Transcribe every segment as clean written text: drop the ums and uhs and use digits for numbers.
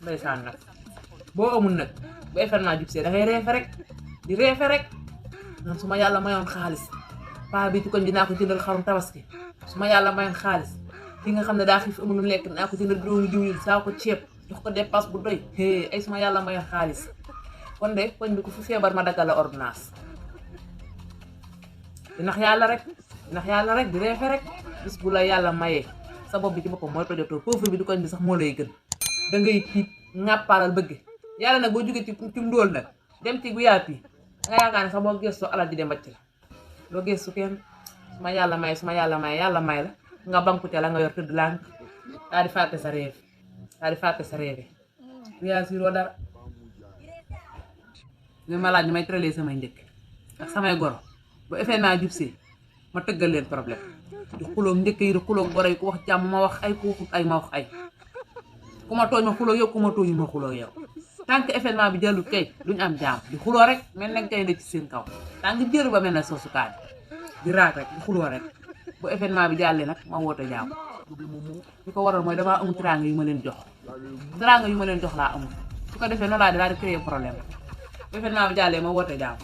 ndeysaan nag boo amul nag bu événement jub see da ngay reefe rek di reefe rek man su ma yàlla mayoon xaalis paa bi ci koñ bi naa ko jëndal xarum tabaski su ma yàlla mayoon xaalis ki nga xam ne daa xiif amul lu lekk naa ko jëndal juróomi diwlin saa ko ceeb jox ko dépasse bu doy ay su ma yàlla mayoon xaalis kon de koñ bi ku fi feebar ma daggal la ordonnance di nax yàlla rek di reefe rek bis bu la yàlla mayee sa bopp bi ci boppam mooy tojatoo pauvre bi di koñ bi sax moo lay gën da ngay tiit ŋàppaaral bëgg yàlla nag boo jógee ci ndóol nag dem ci bu yaat yi nga yaakaar ne sax boo gëstoo alal di dem bacc la loo gëstu kenn su ma yàlla may yàlla may la nga banku ca la nga yor tëdd lànk daal di fàtte sa réew bu yaa siroo dara li ma laaj ni may tëralee samay njëkk ak samay goro bu événement jub see ma tëggal leen problème di xuloog njëkk yi di xuloog goro yi ku wax jàmm ma wax ay ku waxut ay ma wax ay ku ma tooñ ma xuloog yow ku ma tooñu ma xuloog yow tant que événement bi jàllut kay duñ am jàmm di xuloo rek mel ne gaynde ci seen kaw tant jër ba mel ne soosu kaani di raag rek di xuloo rek bu événement bi jàllee nag ma woote jàmm li ko waral mooy damaa amul teraanga yu ma leen jox laa amul su ko defee noonu laa daal di créer problème bu événement bi jàllee ma woote jàmm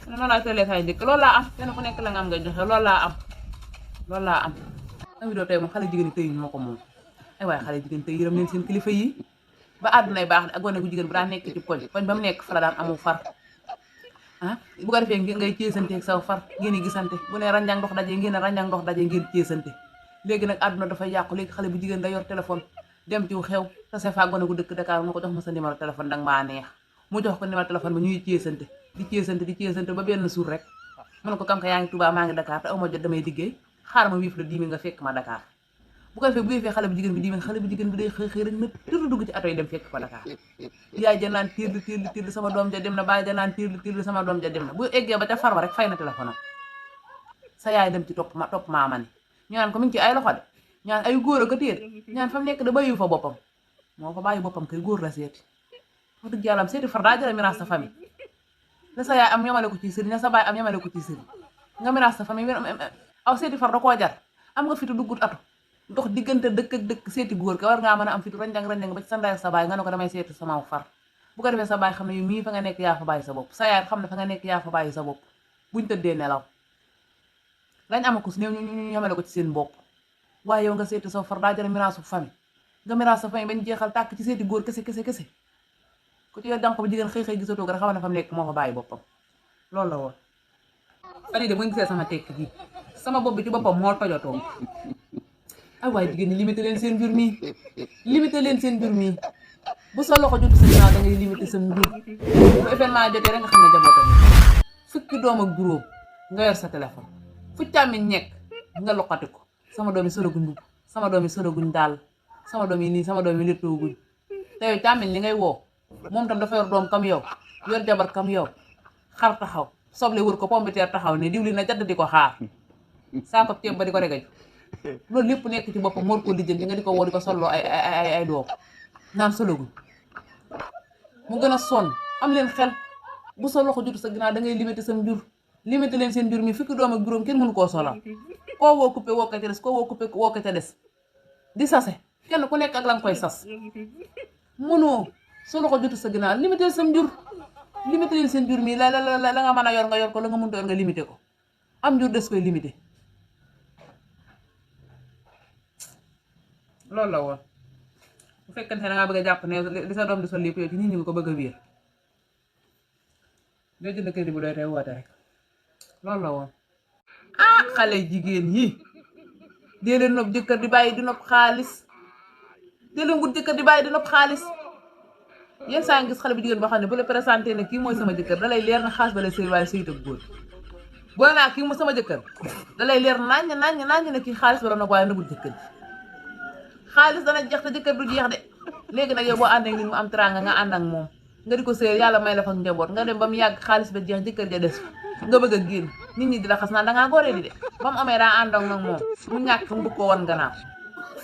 noonu laa tëralee say njëkk loolu laa am kenn ku nekk la nga am nga joxe loolu laa am am vidéo tey moom xale jigéen ñi tey ñu ma ko moom ay waaye xale jigéen tey yërëm leen seen kilifa yi ba àddunay baax ak gone gu jigéen bu daan nekk ci koñ ba mu nekk fa la daan amul far bu ko defee ngay ceesante ak saw far ngeen di gisante bu ne ranjang ndox daje ngeen ceesante léegi nag àdduna dafay yàqu léegi xale bu jigéen da yor téléphone dem ci xew tase fa gone gu dëkk Dakar mu ko jox ma sa numéro téléphone danga maa neex mu jox ko numéro téléphone ba ñuy ceesante di ceesante ba benn suur rek mu ne ko kam ka yaa ngi Touba maa ngi Dakar te aw ma jot damay liggéey xaar ma wiif la 10 000 nga fekk ma Dakar bu ko defee bu defee xale bu jigéen bi 10 000 xale bu jigéen bi day xëy rek na tëdd dugg ci ato yi dem fekk ko Dakar yaay ja naan tiirli sama doom ja dem na baay ja naan tiirli sama doom ja dem na bu eggee ba ca farba rek fay na téléphone am sa yaay dem ci topp maama ni ñu naan ko mi ngi ci ay loxo de ñaan ay góor a ko téer ñaan fa mu nekk da bàyyi fa boppam moo fa bàyyi boppam kay góor la seeti wax dëgg yàlla am seeti far daa jëla miraas sa famille la sa yaay am yamale ko ci sëriñ la sa baay am yamale ko ci sëriñ nga miraas sa famille aw seeti far da koo jar am nga fitu duggut ato dox diggante dëkk ak dëkk seeti góor ka war ngaa mën a am fitu ranjang ba ci sa ndey ak sa baay nga ne ko damay seeti sama far bu ko defee sa baay xam ne yu mii fa nga nekk yaa fa bàyyi sa bopp sa yaay xam ne fa nga nekk yaa fa bàyyi sa bopp buñ tëddee nelaw lañ amakus néew ñu yamale ko ci seen bopp waaye yow nga seeti sa far daa jëla miraasu famille nga miraas sa famille bañ jeexal tàkk ci seeti góor kese ku ci yor jànq bu jigéen xëy gisatoo ko rek xam ne fa mu nekk moo fa bàyyi boppam loolu la woon fan yii de bu ñu gisee sama tekk ji sama bopp bi ci boppam moo tojotoo ay waaye jigéen ñi limité leen seen mbir mii bu sa loxo jotu sa ginnaaw da ngay limité sa mbir bu événement jotee rek nga xam ne jabootam fukki doom ak juróom nga yor sa téléphone fu càmmiñ nekk nga loqati ko sama doom yi soroguñ mbubb sama doom yi soroguñ daal sama doom yi nii sama doom yi léttooguñ te yow càmmiñ li ngay woo moom tam dafa yor doom kam yow yor jabar kam yow xar taxaw soble wër ko pompiteer taxaw ne diwli na jadd di ko xaar saako ceeb ba di ko regaju loolu lépp nekk ci boppam mor ko lijjanti nga di ko woo di ko solloo ay doom naan sologuñ mu gën a sonn am leen xel bu sa loxo jotu sa ginnaaw da ngay limité sa njur limité leen seen njur mi fukki doom ak juróom kenn mënu koo solal koo woo coupé woo ko ca des koo woo coupé woo ko ca des di sase kenn ku nekk ak la nga koy sas mënoo soo loxo jotu sa ginnaaw limité sa njur limité leen seen njur mi la nga mën a yor nga yor ko la nga mënut a yor nga limité ko am njur des koy limité loolu la woon bu fekkente ne da ngaa bëgg a jàpp ne li sa doom di sol lépp yow ci nit ñi nga ko bëgg a wéer doo jënd crédit bu doy tey woote rek loolu la woon xale jigéen yi dee leen nopp jëkkër di bàyyi di nopp xaalis dee leen wut jëkkër di bàyyi di nopp xaalis yenn saa ngi gis xale bu jigéen boo xam ne bu la présenté ne kii mooy sama jëkkër dalay leer na xaalis ba lay sëy waaye sëyut ak góor boo naa kii mooy sama jëkkër dalay leer naññ ne kii xaalis ba la nopp waaye nagul jëkkër xaalis dana jeex te jëkkër du jeex de léegi nag yow boo ànd ak nit mu am teraanga nga ànd ak moom nga di ko sëy yàlla may la fa njaboot nga dem ba mu yàgg xaalis ba jeex jëkkër ja des nga bëgg a génn nit ñi di la xas naan dangaa góoree di de ba mu amee daa ànd ak nag moom mu ñàkk mu bëgg koo wan gannaaw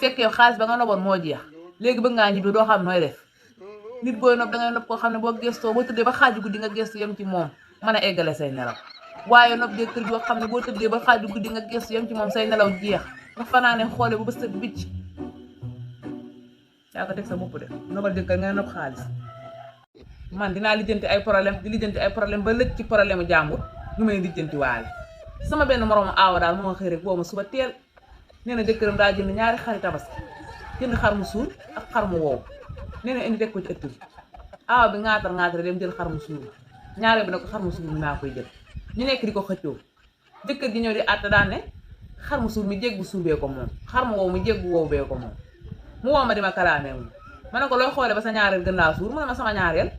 fekk yow xaalis ba nga noboon moo jeex léegi bëgg ngaa ñibbi doo xam nooy def nit booy nopp dangay nopp koo xam ne boo gestoo boo tëddee ba xaaju guddi nga gestu yem ci moom mën a eggale say nelaw waaye nopp jëkkër joo xam ne boo tëddee ba xaaju guddi nga gestu yem ci moom say nelaw jeex nga fanaane xoole bu bës bicc yaa ko teg sa bopp de nobal jëkkër nga nopp xaalis man dinaa lijjanti ay problème di lijjanti ay problème ba lëj ci problème u jàmbur ñu may lijjanti waale sama benn moroomu aawa daal moo xëy rek boo ma suba teel nee na jëkkëram daa jënd ñaari xari tabaski jënd xar mu suur ak xar mu wow nee na indi teg ko ci ëtt bi aawa bi ngaatar dem jël xar mu suur ñaareel bi ne ko xar mu suur mi maa koy jël ñu nekk di ko xëccoo jëkkër ji ñëw di àtt daan ne xar mu suur mi jég bu suubee ko moom xar mu wow mi jég bu wow bee ko moom mu woo ma di ma kalaameewul ma ne ko looy xoolee ba sa ñaareel gën laa suur mu ne ma sama ñaareel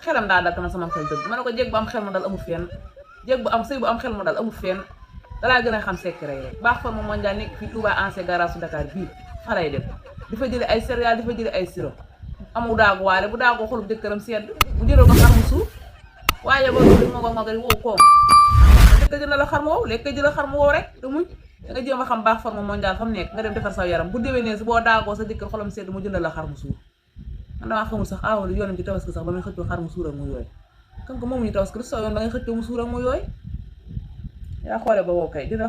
xelam daa dal tama sama xel dëgg ma ne ko jég bu am xel mu dal amul fenn jég bu am sëy bu am xel mu dal amul fenn dalaa gën a xam secret rek baax forme mondial nekk fii Touba ancien garage su Dakar bii fa lay dem di fa jële ay céréales di fa jële ay sirop amul daagu waale bu daagoo xolub jëkkëram sedd mu jëloo ko xar mu suur waaye ba loolu moo ko wow koom lekk jël la xar mu wow lekk jël xar mu wow rek te muñ da nga jéem a xam baax forme mondial fa mu nekk nga dem defar sa yaram bu déwénee si boo daagoo sa jëkkër xolam sedd mu jëndal la xar mu suur man damaa xamul sax aawal yoonam ci tabaski sax ba muy xëccoo xar mu suur ak mu yooy kan ko moomuñu tabaski lu soo yoon ba ngay xëccoo mu suur ak mu yooy yaa xoole ba wow kay dina